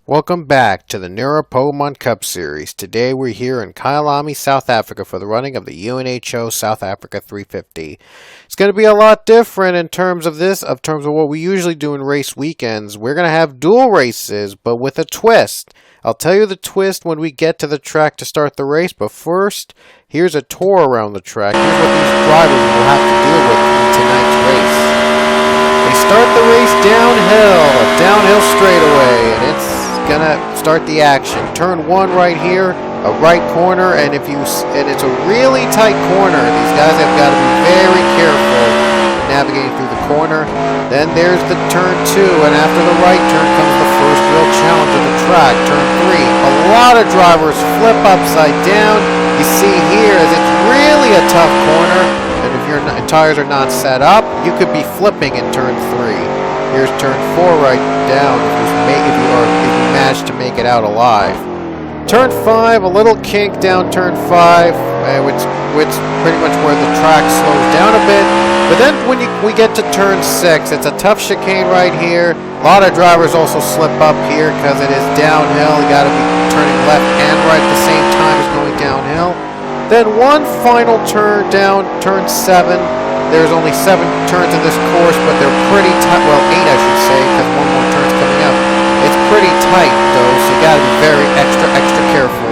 Welcome back to the NURA Pokemon Cup Series. Today we're here in Kyalami, South Africa for the running of the UNHO South Africa 350. It's going to be a lot different in terms of what we usually do in race weekends. We're going to have dual races, but with a twist. I'll tell you the twist when we get to the track to start the race, but first, here's a tour around the track. Here's what these drivers will have to deal with in tonight's race. They start the race downhill straightaway, and it's gonna start the action. Turn one right here, a right corner, and it's a really tight corner. These guys have got to be very careful navigating through the corner. Then there's the turn two, and after the right turn comes the first real challenge of the track, turn three. A lot of drivers flip upside down. You see here as it's really a tough corner, and if your tires are not set up, you could be flipping in turn three. Here's turn four right down if you manage to make it out alive. Turn five, a little kink down turn five, which pretty much where the track slows down a bit. But then when we get to turn six, it's a tough chicane right here. A lot of drivers also slip up here because it is downhill. You got to be turning left and right at the same time as going downhill. Then one final turn down, turn seven. There's only 7 turns in this course, but they're pretty tight. Well, 8 I should say, because one more turn's coming up. It's pretty tight though, so you gotta be very extra careful.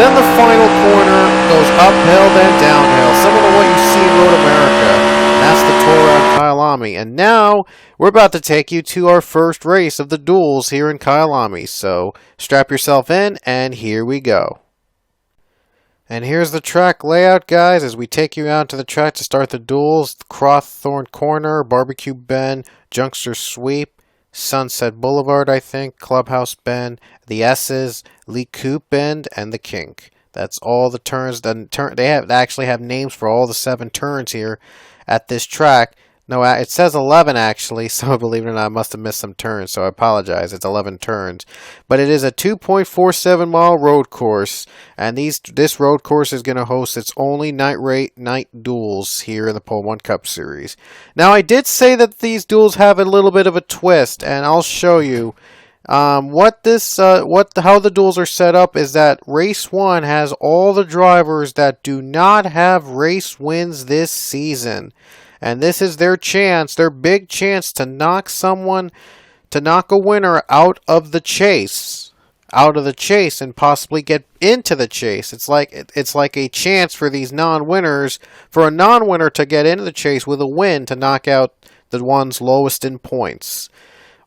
Then the final corner goes uphill, then downhill, similar to what you see in Road America. And that's the tour around Kyalami. And now we're about to take you to our first race of the duels here in Kyalami. So strap yourself in, and here we go. And here's the track layout, guys, as we take you out to the track to start the duels. Crowthorne Corner, Barbecue Bend, Junkster Sweep, Sunset Boulevard, I think, Clubhouse Bend, the S's, Lee Coop Bend, and the Kink. That's all the turns. They actually have names for all the 7 turns here at this track. No, it says 11 actually, so believe it or not, I must have missed some turns, so I apologize. It's 11 turns. But it is a 2.47 mile road course, and this road course is going to host its only night duels here in the Pokemon Cup Series. Now, I did say that these duels have a little bit of a twist, and I'll show you. How the duels are set up is that race 1 has all the drivers that do not have race wins this season. And this is their chance, their big chance to knock a winner out of the chase, and possibly get into the chase. It's like a chance for these non-winners, for a non-winner to get into the chase with a win to knock out the ones lowest in points.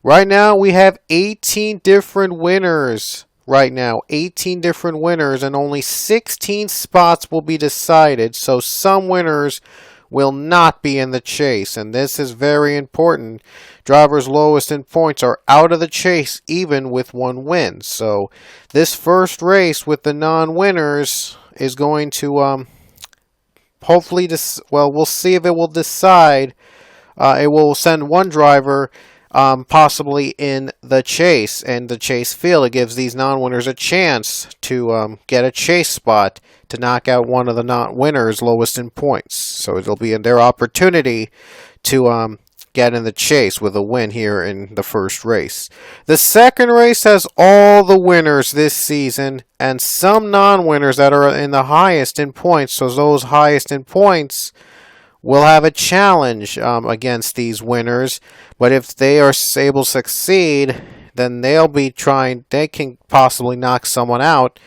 Right now we have 18 different winners. And only 16 spots will be decided. So some winners will not be in the chase, and this is very important. Drivers lowest in points are out of the chase even with 1 win. So this first race with the non-winners is going to hopefully we'll see if it will decide. It will send 1 driver possibly in the chase, and the chase field. It gives these non-winners a chance to get a chase spot to knock out one of the non-winners lowest in points. So it'll be in their opportunity to get in the chase with a win here in the first race. The second race has all the winners this season and some non-winners that are in the highest in points. So those highest in points will have a challenge against these winners. But if they are able to succeed, then they can possibly knock someone out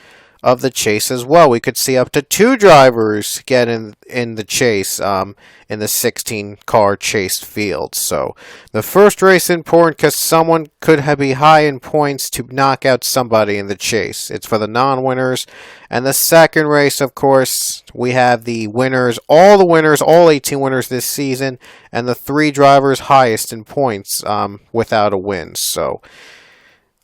of the chase as well. We could see up to 2 drivers get in the chase in the 16-car chase field. So the first race is important because someone could be high in points to knock out somebody in the chase. It's for the non-winners. And the second race, of course, we have the winners, all 18 winners this season, and the 3 drivers highest in points without a win. So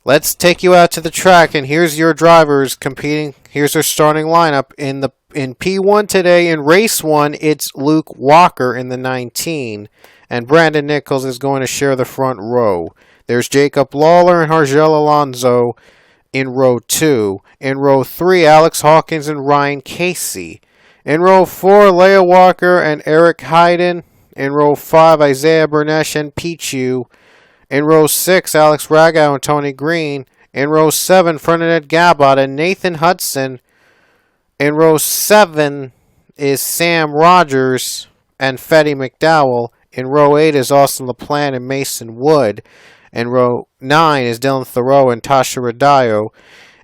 let's take you out to the track, and here's your drivers competing. Here's their starting lineup. In P1 today, in Race 1, it's Luke Walker in the 19, and Brandon Nichols is going to share the front row. There's Jacob Lawler and Hargel Alonso in row 2. In row 3, Alex Hawkins and Ryan Casey. In row 4, Leah Walker and Eric Hayden. In row 5, Isaiah Bernesh and Pichu. In row 6, Alex Ragau and Tony Green. In row 7, Ferdinand Gabot and Nathan Hudson. In row 7 is Sam Rogers and Fetty McDowell. In row 8 is Austin LaPlante and Mason Wood. In row 9 is Dylan Thoreau and Tasha Radayo.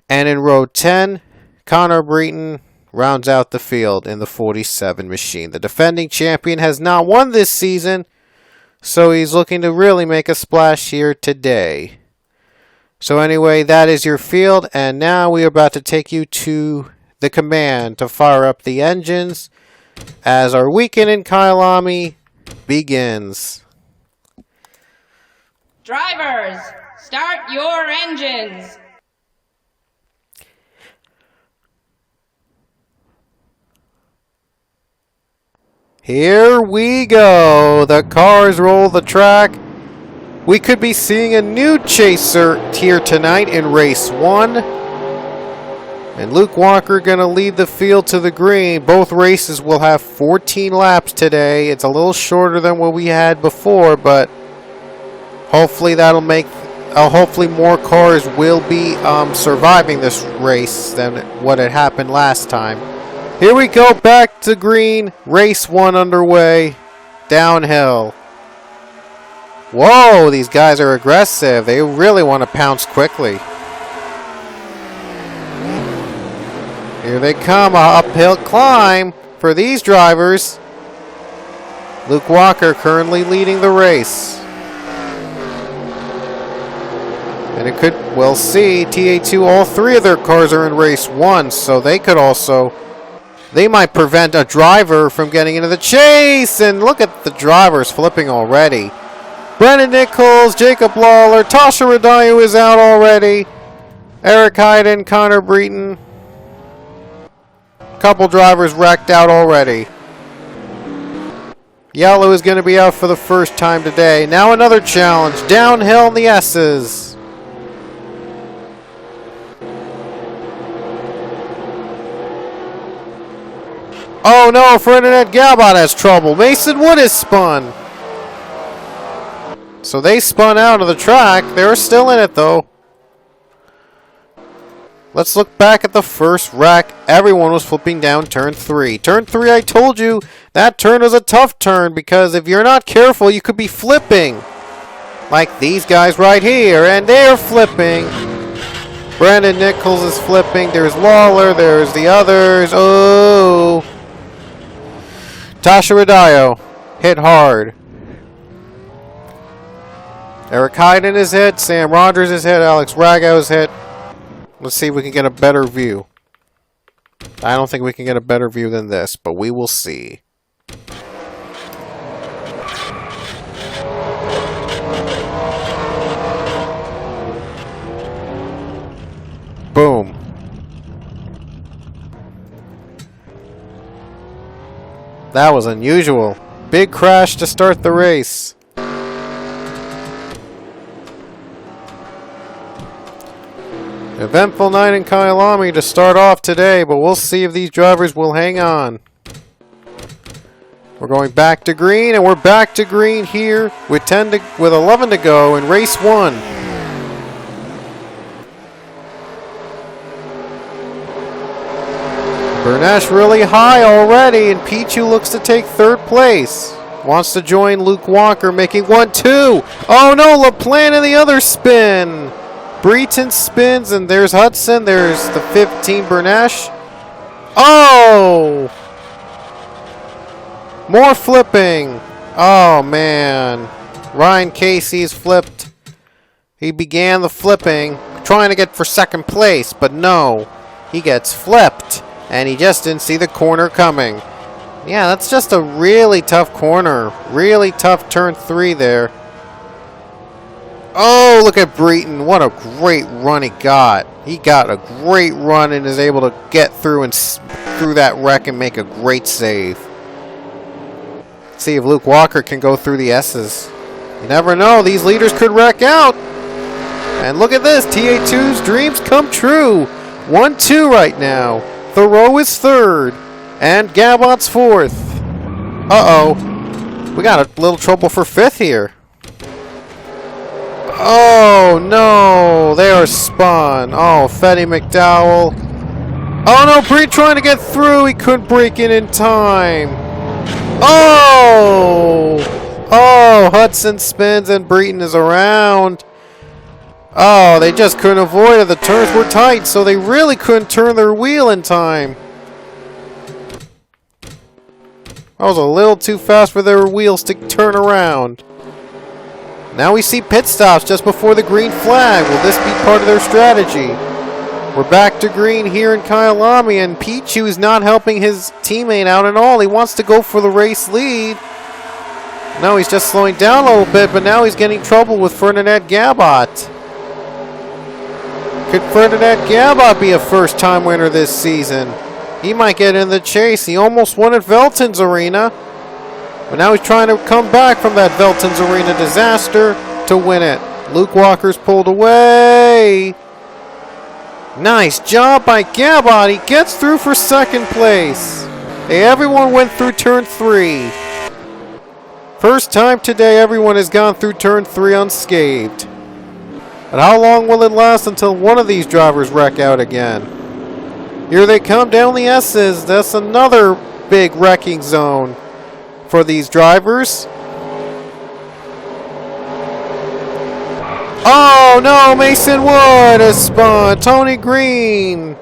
And in row 10, Connor Breton rounds out the field in the 47 machine. The defending champion has not won this season, so he's looking to really make a splash here today. So anyway, that is your field, and now we are about to take you to the command to fire up the engines as our weekend in Kyalami begins. Drivers, start your engines. Here we go. The cars roll the track. We could be seeing a new chaser here tonight in race 1. And Luke Walker going to lead the field to the green. Both races will have 14 laps today. It's a little shorter than what we had before, but hopefully that'll make hopefully more cars will be surviving this race than what had happened last time. Here we go, back to green. Race 1 underway. Downhill. Whoa, these guys are aggressive. They really want to pounce quickly. Here they come, a uphill climb for these drivers. Luke Walker currently leading the race. And it could, we'll see, TA2, all 3 of their cars are in race 1, so they could also, they might prevent a driver from getting into the chase. And look at the drivers flipping already. Brendan Nichols, Jacob Lawler, Tasha Radayu is out already. Eric Hyden, Connor Breton. Couple drivers wrecked out already. Yellow is going to be out for the first time today. Now another challenge. Downhill in the S's. Oh no, Ferdinand Gabot has trouble. Mason Wood is spun. So they spun out of the track. They were still in it though. Let's look back at the first wreck. Everyone was flipping down turn 3. Turn 3, I told you, that turn was a tough turn because if you're not careful, you could be flipping. Like these guys right here, and they're flipping. Brandon Nichols is flipping. There's Lawler. There's the others. Oh. Tasha Radayo hit hard. Eric Hyden is hit. Sam Rogers is hit. Alex Rago is hit. Let's see if we can get a better view. I don't think we can get a better view than this, but we will see. Boom. That was unusual. Big crash to start the race. Eventful night in Kyalami to start off today, but we'll see if these drivers will hang on. We're going back to green, and we're back to green here with 11 to go in race 1. Bernash really high already, and Pichu looks to take 3rd place. Wants to join Luke Walker, making 1-2. Oh no, LaPlante in the other spin. Breton spins, and there's Hudson. There's the 15 Bernash. Oh! More flipping. Oh, man. Ryan Casey's flipped. He began the flipping, trying to get for 2nd place, but no. He gets flipped, and he just didn't see the corner coming. Yeah, that's just a really tough corner. Really tough turn 3 there. Oh, look at Breton. What a great run he got. He got a great run and is able to get through and through that wreck and make a great save. Let's see if Luke Walker can go through the S's. You never know. These leaders could wreck out. And look at this. TA2's dreams come true. 1-2 right now. Thoreau is 3rd. And Gabot's 4th. Uh-oh. We got a little trouble for 5th here. Oh no, they are spun. Oh, Fetty McDowell. Oh no, Bree trying to get through. He couldn't break in time. Oh! Oh, Hudson spins and Breton is around. Oh, they just couldn't avoid it. The turns were tight, so they really couldn't turn their wheel in time. That was a little too fast for their wheels to turn around. Now we see pit stops just before the green flag. Will this be part of their strategy? We're back to green here in Kyalami, and Pichu is not helping his teammate out at all. He wants to go for the race lead. No, he's just slowing down a little bit, but now he's getting trouble with Ferdinand Gabot. Could Ferdinand Gabot be a first-time winner this season? He might get in the chase. He almost won at Velton's Arena. But now he's trying to come back from that Velton's Arena disaster to win it. Luke Walker's pulled away. Nice job by Gabot. He gets through for second place. Hey, everyone went through turn 3. First time today everyone has gone through turn 3 unscathed. But how long will it last until one of these drivers wreck out again? Here they come down the S's. That's another big wrecking zone for these drivers. Oh no, Mason Wood has spun. Tony Green.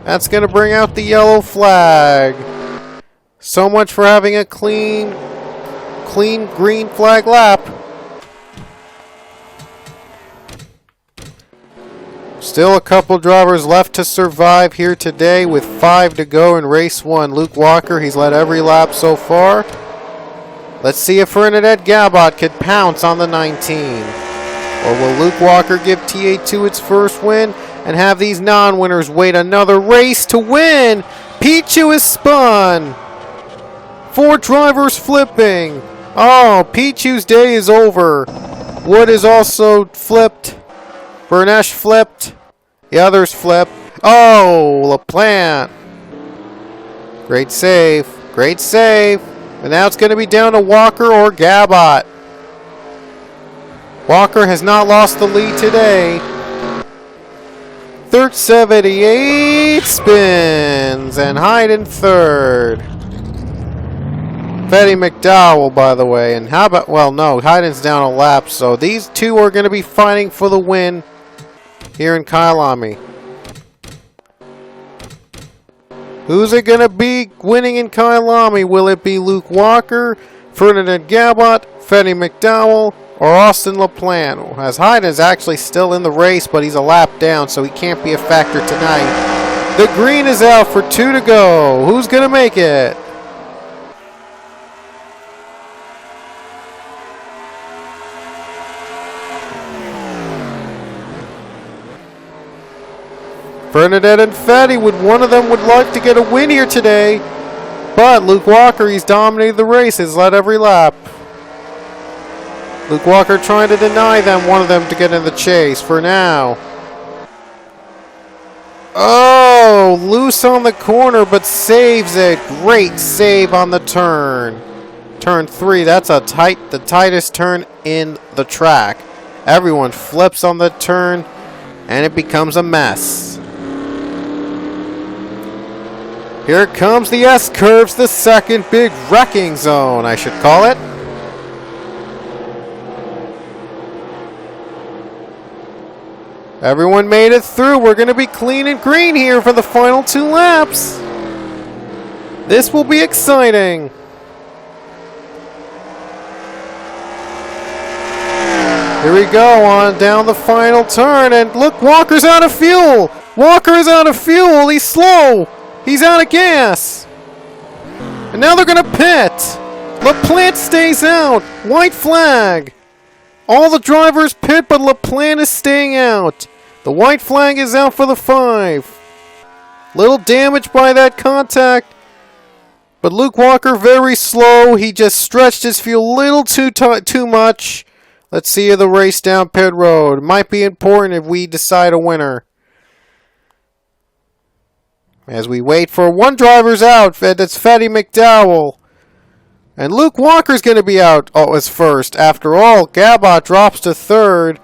That's going to bring out the yellow flag. So much for having a clean green flag lap. Still a couple drivers left to survive here today with 5 to go in race 1. Luke Walker, he's led every lap so far. Let's see if Ferdinand Gabot could pounce on the 19. Or will Luke Walker give TA2 its first win and have these non-winners wait another race to win? Pichu is spun. 4 drivers flipping. Oh, Pichu's day is over. Wood is also flipped. Bernesh flipped. The others flipped. Oh, LaPlante. Great save. Great save. And now it's going to be down to Walker or Gabot. Walker has not lost the lead today. 378 spins. And Hyde in third. Fetty McDowell, by the way. And how about, well, no, Hyden's down a lap. So these two are going to be fighting for the win here in Kyalami. Who's it going to be winning in Kyalami? Will it be Luke Walker, Ferdinand Gabot, Fetty McDowell, or Austin LaPlante? As Hyde is actually still in the race, but he's a lap down, so he can't be a factor tonight. The green is out for 2 to go. Who's going to make it? Bernadette and Fetty, one of them would like to get a win here today. But Luke Walker, he's dominated the race. He's led every lap. Luke Walker trying to deny them, one of them to get in the chase for now. Oh, loose on the corner, but saves it. Great save on the turn. Turn 3, that's the tightest turn in the track. Everyone flips on the turn, and it becomes a mess. Here comes the S-curves, the second big wrecking zone, I should call it. Everyone made it through. We're going to be clean and green here for the final 2 laps. This will be exciting. Here we go on down the final turn, and look, Walker's out of fuel. Walker is out of fuel. He's slow. He's out of gas. And now they're going to pit. LaPlante stays out. White flag. All the drivers pit, but LaPlante is staying out. The white flag is out for the 5. Little damage by that contact. But Luke Walker very slow. He just stretched his fuel a little too much. Let's see the race down pit road. It might be important if we decide a winner. As we wait for one driver's out, that's Fetty McDowell. And Luke Walker's going to be out as first. After all, Gabot drops to 3rd.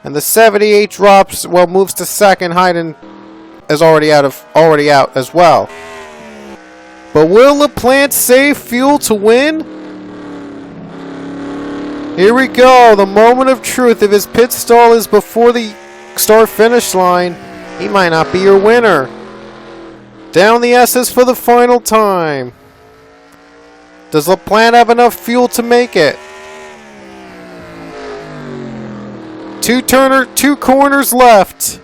And the 78 drops, well, moves to second. Hayden is already out as well. But will LaPlante save fuel to win? Here we go, the moment of truth. If his pit stall is before the start-finish line, he might not be your winner. Down the S's for the final time. Does LaPlante have enough fuel to make it? Two corners left.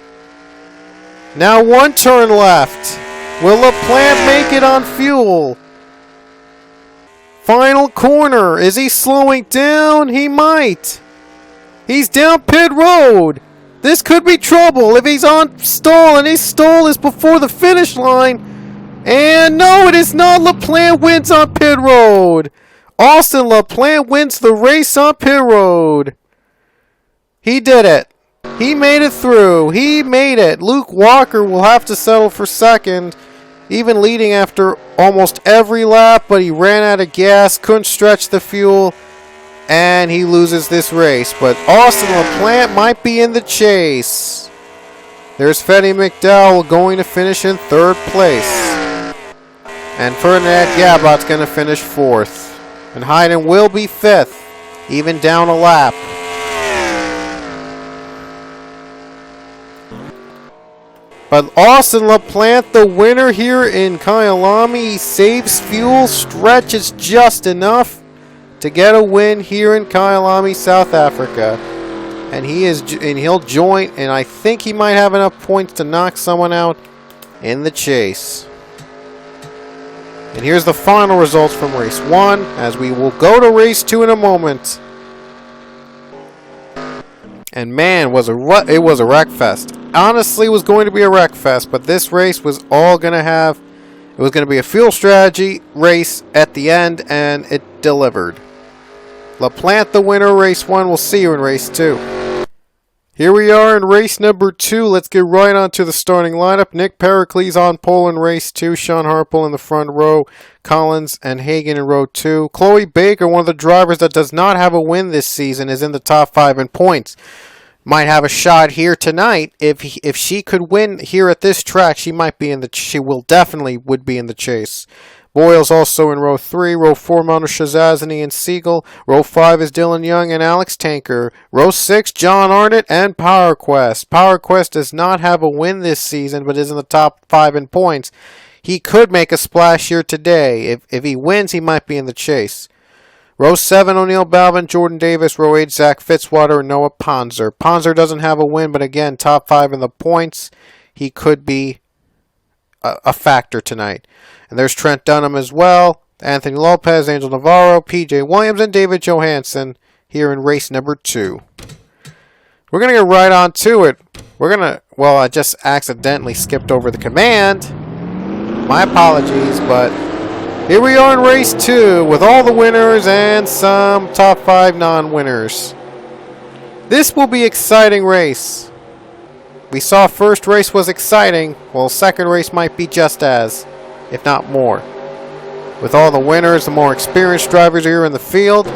Now one turn left. Will LaPlante make it on fuel? Final corner. Is he slowing down? He might. He's down pit road. This could be trouble if he's on stall and his stall is before the finish line. And no, it is not. LaPlante wins on pit road. Austin LaPlante wins the race on pit road. He did it. He made it through. He made it. Luke Walker will have to settle for second, even leading after almost every lap, but he ran out of gas, couldn't stretch the fuel, and he loses this race. But Austin LaPlante might be in the chase. There's Fetty McDowell going to finish in third place. And Ferdinand Gabot's going to finish fourth. And Hayden will be fifth, even down a lap. But Austin LaPlante, the winner here in Kyalami, saves fuel, stretches just enough to get a win here in Kyalami, South Africa. And he'll join, and I think he might have enough points to knock someone out in the chase. And here's the final results from race 1, as we will go to race 2 in a moment. And man, it was a wreck fest. Honestly, it was going to be a wreck fest, but this race was all going to have, it was going to be a fuel strategy race at the end, and it delivered. LaPlante the winner, race 1. We'll see you in race 2. Here we are in race number 2. Let's get right on to the starting lineup. Nick Pericles on pole in race 2. Sean Harple in the front row. Collins and Hagan in row 2. Chloe Baker, one of the drivers that does not have a win this season, is in the top 5 in points. Might have a shot here tonight. If she could win here at this track, she might be in the. She will definitely would be in the chase. Boyle's also in row 3. Row 4, Manu Shazazani and Siegel. Row 5 is Dylan Young and Alex Tanker. Row 6, John Arnott and Power Quest. Power Quest does not have a win this season, but is in the top 5 in points. He could make a splash here today. If he wins, he might be in the chase. Row 7, O'Neill Balvin, Jordan Davis. Row 8, Zach Fitzwater and Noah Ponzer. Ponzer doesn't have a win, but again, top 5 in the points. He could be a factor tonight. And there's Trent Dunham as well. Anthony Lopez, Angel Navarro, PJ Williams, and David Johansson here in race number 2. We're going to get right on to it. Well, I just accidentally skipped over the command. My apologies, but here we are in race 2 with all the winners and some top 5 non-winners. This will be an exciting race. We saw first race was exciting. Well, second race might be just as, if not more. With all the winners, the more experienced drivers here in the field,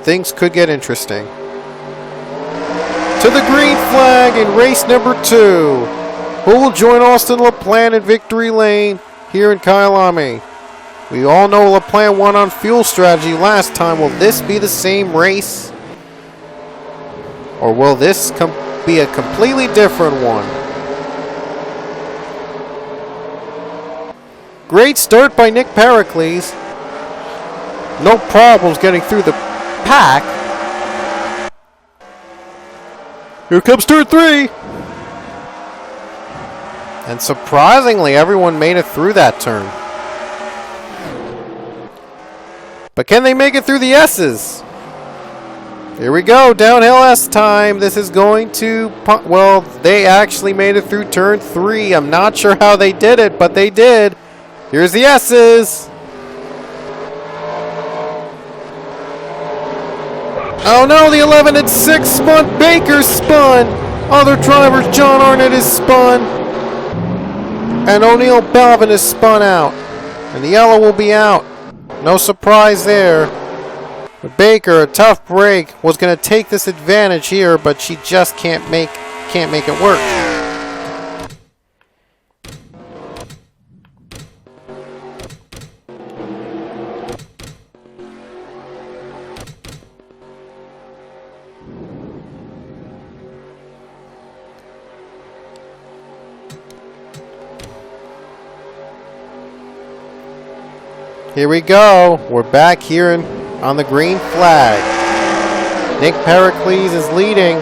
things could get interesting. To the green flag in race number 2. Who will join Austin LaPlante in victory lane here in Kyalami? We all know LaPlante won on fuel strategy last time. Will this be the same race? Or will this be a completely different one? Great start by Nick Pericles. No problems getting through the pack. Here comes turn 3. And surprisingly, everyone made it through that turn. But can they make it through the S's? Here we go, downhill S time. This is going to, well, they actually made it through turn 3. I'm not sure how they did it, but they did. Here's the S's. Oh no, the 11 and 6 spun. Baker spun. Other drivers, John Arnott is spun. And O'Neill Balvin is spun out. And the yellow will be out. No surprise there. But Baker, a tough break, was going to take this advantage here, but she just can't make it work. Here we go. We're back here on the green flag. Nick Pericles is leading.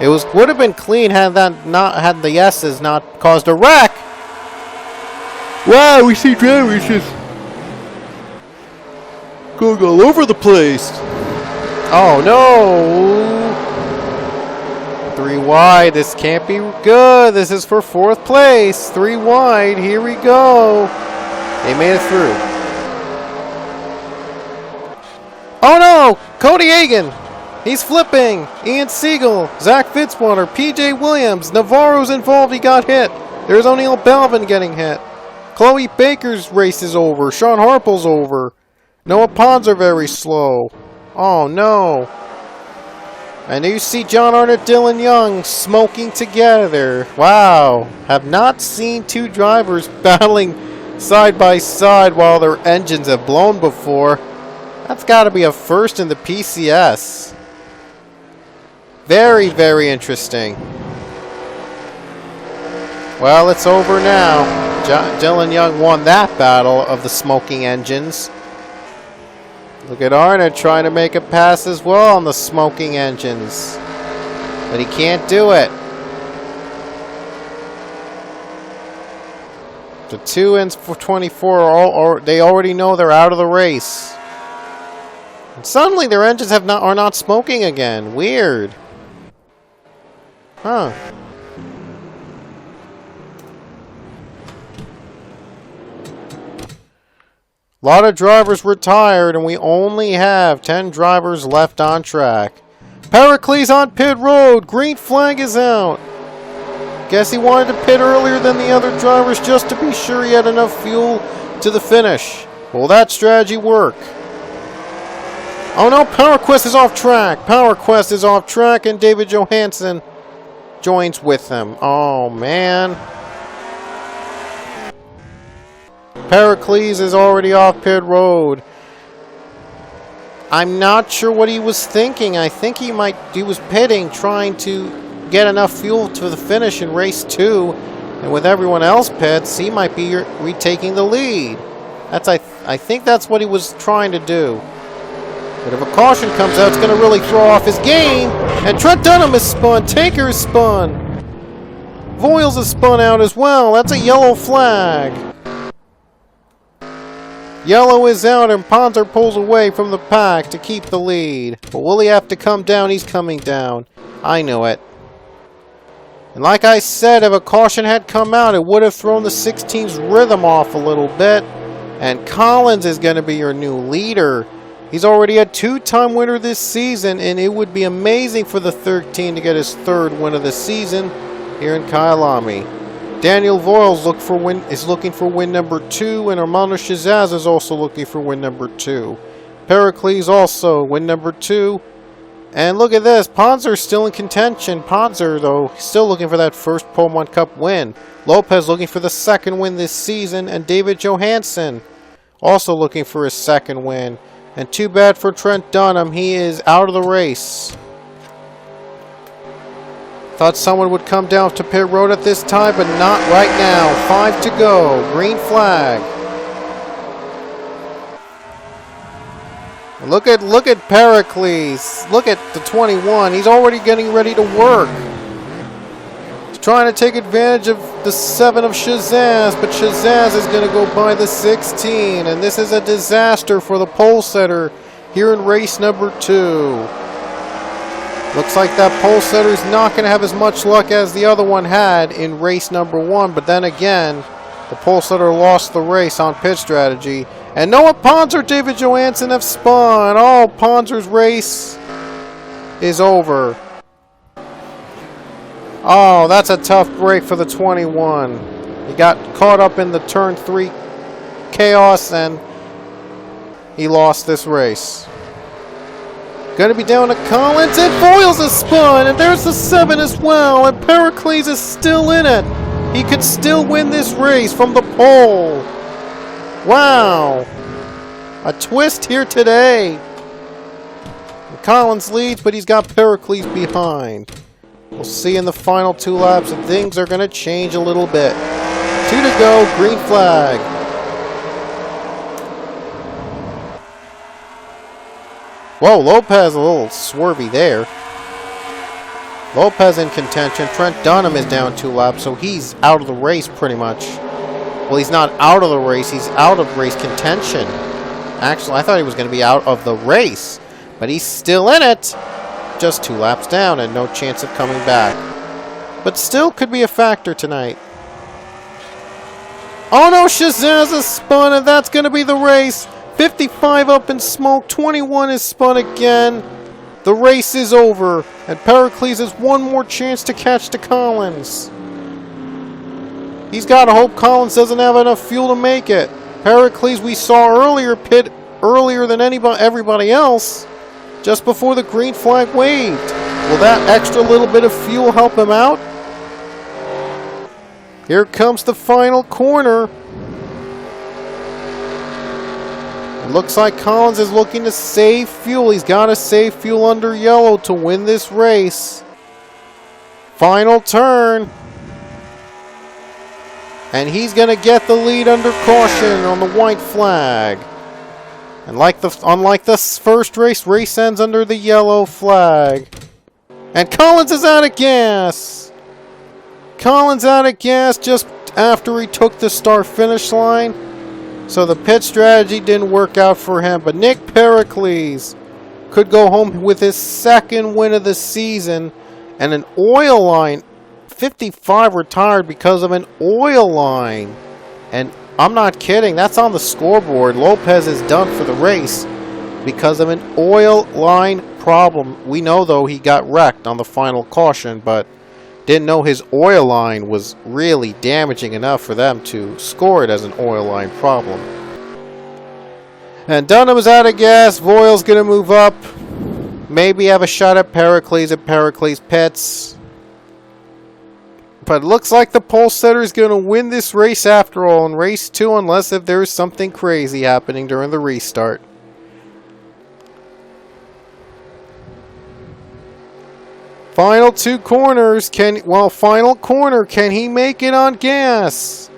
It would have been clean had the S's not caused a wreck. Wow, we see drivers just going all over the place. Oh no! 3 wide. This can't be good. This is for 4th place. 3 wide. Here we go. They made it through. Oh no! Cody Hagan! He's flipping! Ian Siegel, Zach Fitzwater, PJ Williams, Navarro's involved, he got hit. There's O'Neal Belvin getting hit. Chloe Baker's race is over. Sean Harple's over. Noah Pons are very slow. Oh no. And you see John Arnott, Dylan Young smoking together. Wow. Have not seen 2 drivers battling side by side while their engines have blown before. That's got to be a first in the PCS. Very, very interesting. Well, it's over now. Dylan Young won that battle of the smoking engines. Look at Arnott trying to make a pass as well on the smoking engines. But he can't do it. The 2 and 24 they already know they're out of the race. And suddenly their engines are not smoking again. Weird. Huh. A lot of drivers retired, and we only have 10 drivers left on track. Pericles on pit road. Green flag is out. Guess he wanted to pit earlier than the other drivers just to be sure he had enough fuel to the finish. Will that strategy work? Oh no, PowerQuest is off track. PowerQuest is off track and David Johansen joins with them. Oh man. Pericles is already off pit road. I'm not sure what he was thinking. I think he was pitting, trying to get enough fuel to the finish in race 2, and with everyone else pits, he might be retaking the lead. I think that's what he was trying to do. But if a caution comes out, it's going to really throw off his game. And Trent Dunham is spun. Taker is spun. Voiles is spun out as well. That's a yellow flag. Yellow is out and Ponzer pulls away from the pack to keep the lead. But will he have to come down? He's coming down. I knew it. And like I said, if a caution had come out, it would have thrown the 16's rhythm off a little bit. And Collins is going to be your new leader. He's already a 2-time winner this season, and it would be amazing for the 13 to get his 3rd win of the season here in Kyalami. Daniel Voiles is looking for win number 2, and Armando Shazaz is also looking for win number 2. Pericles also win number 2. And look at this, Ponzer still in contention. Ponzer, though, still looking for that first Pomont Cup win. Lopez looking for the 2nd win this season, and David Johansen also looking for his 2nd win. And too bad for Trent Dunham, he is out of the race. Thought someone would come down to pit road at this time, but not right now. 5 to go, green flag. Look at Pericles. Look at the 21. He's already getting ready to work. He's trying to take advantage of the 7 of Shazaz, but Shazaz is going to go by the 16. And this is a disaster for the pole setter here in race number 2. Looks like that pole setter is not going to have as much luck as the other one had in race number 1. But then again, the pole setter lost the race on pit strategy. And Noah Ponzer, David Johansen have spun. Oh, Ponzer's race is over. Oh, that's a tough break for the 21. He got caught up in the turn 3 chaos and he lost this race. Gonna be down to Collins, and Voiles is spun, and there's the 7 as well, and Pericles is still in it. He could still win this race from the pole. Wow. A twist here today. Collins leads, but he's got Pericles behind. We'll see in the final 2 laps that things are going to change a little bit. 2 to go, green flag. Whoa, Lopez a little swervy there. Lopez in contention. Trent Dunham is down 2 laps, so he's out of the race pretty much. Well, he's not out of the race, he's out of race contention. Actually, I thought he was going to be out of the race, but he's still in it. Just 2 laps down and no chance of coming back. But still could be a factor tonight. Oh no, Shazaz is spun, and that's going to be the race. 55 up in smoke, 21 is spun again. The race is over, and Pericles has one more chance to catch to Collins. He's got to hope Collins doesn't have enough fuel to make it. Pericles, we saw earlier, pit earlier than everybody else, just before the green flag waved. Will that extra little bit of fuel help him out? Here comes the final corner. It looks like Collins is looking to save fuel. He's got to save fuel under yellow to win this race. Final turn. And he's going to get the lead under caution on the white flag. And unlike the first race, race ends under the yellow flag. And Collins is out of gas. Collins out of gas just after he took the start-finish line. So the pit strategy didn't work out for him. But Nick Pericles could go home with his 2nd win of the season. And an oil line. 55 retired because of an oil line. And I'm not kidding. That's on the scoreboard. Lopez is done for the race because of an oil line problem. We know, though, he got wrecked on the final caution, but didn't know his oil line was really damaging enough for them to score it as an oil line problem. And Dunham is out of gas. Voiles going to move up. Maybe have a shot at Pericles if Pericles pits. But it looks like the pole setter is going to win this race after all in race 2, unless if there's something crazy happening during the restart. Final 2 corners. Final corner. Can he make it on gas?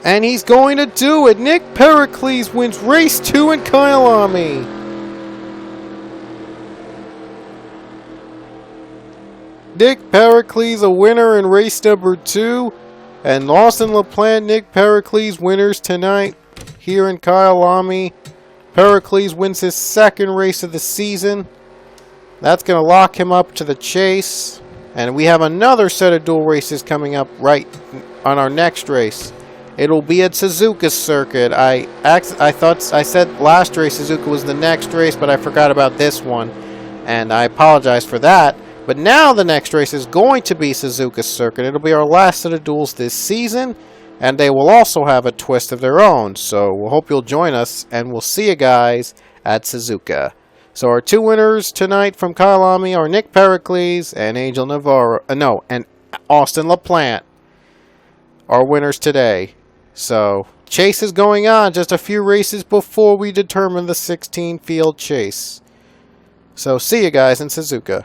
And he's going to do it. Nick Pericles wins race 2 in Kyalami. Nick Pericles a winner in race number 2. And Austin LaPlante, Nick Pericles winners tonight here in Kyalami. Pericles wins his 2nd race of the season. That's going to lock him up to the chase. And we have another set of dual races coming up right on our next race. It'll be at Suzuka Circuit. I said last race Suzuka was the next race, but I forgot about this one. And I apologize for that. But now the next race is going to be Suzuka Circuit. It'll be our last set of duels this season. And they will also have a twist of their own. So we'll hope you'll join us. And we'll see you guys at Suzuka. So our 2 winners tonight from Kyalami are Nick Pericles and Angel Navarro. And Austin LaPlante. Our winners today. So chase is going on just a few races before we determine the 16 field chase. So see you guys in Suzuka.